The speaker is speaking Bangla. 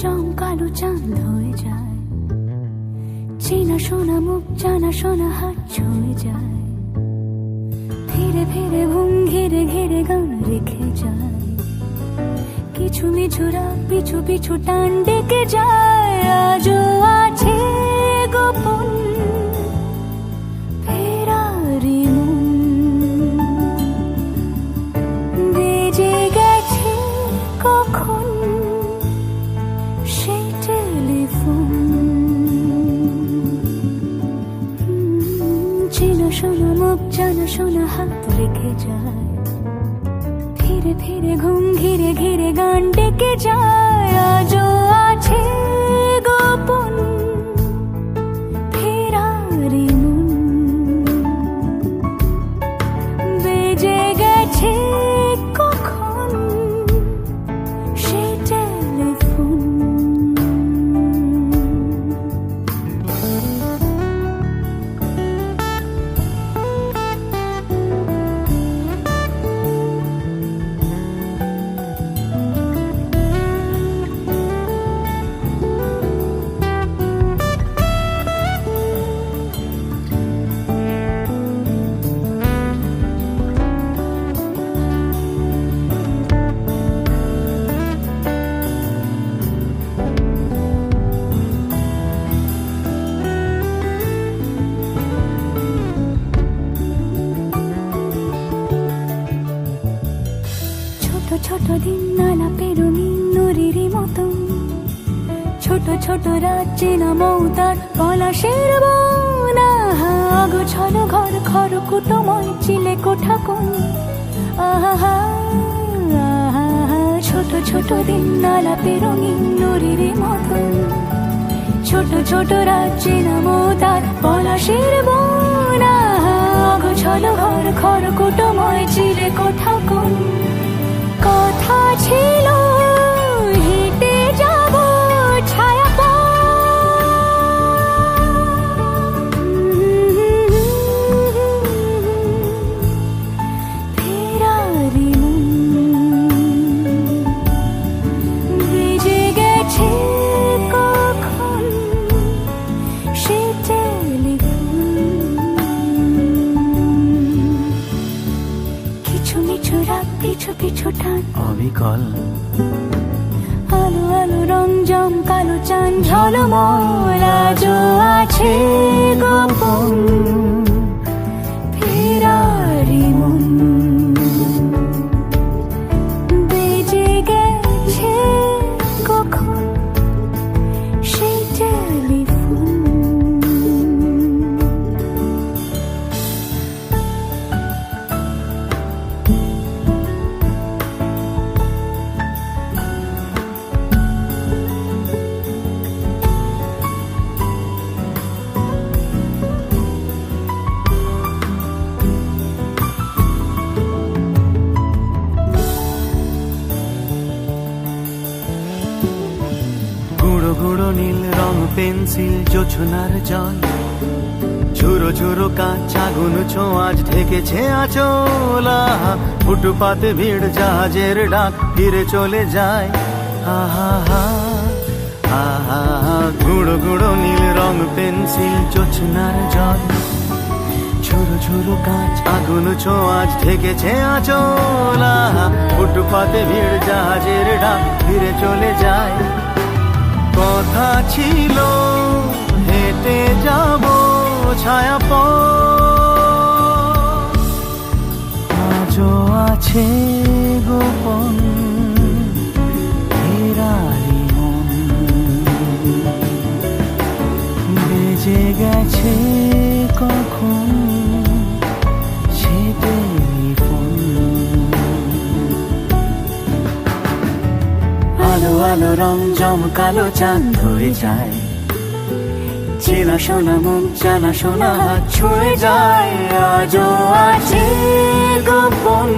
রংজম কালো চাঁদ হয়ে যায়, চেনা শোনা মুখ জানা শোনা হাত ছুঁয়ে যায়, ধীরে ধীরে ঘুম ঘিরে ঘিরে গান রেখে যায়, কিছু মিছু রাগ পিছু পিছু টান ডেকে যায়। আজও আছে গোপন ফেরারি মন, বেজে গেছে কখন সেই টেলিফোন। চেনা শোনা মুখ জানা শোনা হাত রেখে যায়, ধীরে ধীরে ঘুম ঘিরে ঘিরে গান ডেকে যায়। আজও আছে গোপন ফেরারি মন, বেজে গেছে কখন সেই টেলিফোন। ছোট দিন আলাপের রঙিন নুরির মতন, ছোট ছোট রাত চেনা মৌতার পলাশের বন। অগোছালো ঘর খড়কুটোময় চিলে কোঠা কোন, আহা ছোট ছোট দিন আলাপের রঙিন নুরির মতন, ছোট ছোট রাত চেনা মৌতার পলাশের বন। অগোছালো ঘর খড়কুটোময় চিলে কোঠা কোন, কথা ছিল হেঁটে যাব ছায়া ফেরারি বেজে গেছে কখন সে টেলিফোন। কিছু মিছু রাগ পিছু পিছু টান অবিকল আলো আলো রংজম কালো চাঁদ ঝলমল। আজও আছে গোপন ফেরারি মন, বেজে গেছে কখন সেই টেলিফোন। গুঁড়ো গুঁড়ো নীল রং পেন্সিল জোছনার জল, ঝুরো ঝুরো কাঁচ আগুন ছোঁয়াজ ঢেকেছে আচলা। ফুটপাতে ভিড় জাহাজের ডাক ফিরে চলে যায়, আহা আহা। গুঁড়ো গুঁড়ো নীল রং পেন্সিল জোছনার জল, ঝুরো ঝুরো কাঁচ আগুন ছোঁয়াজ ঢেকেছে আচলা। ফুটপাতে ভিড় জাহাজের ডাক ফিরে চলে যায়, কথা ছিল হেঁটে যাব ছায়া আজও আছে গোপন ফেরারি মন, বেজে গেছে কখন সে টেলিফোন। আলো আলো রংজম কালো চাঁদ হয়ে যায়, চেনা শোনা মুখ জানা শোনা হাত ছুঁয়ে যায়। আজও আছে গোপন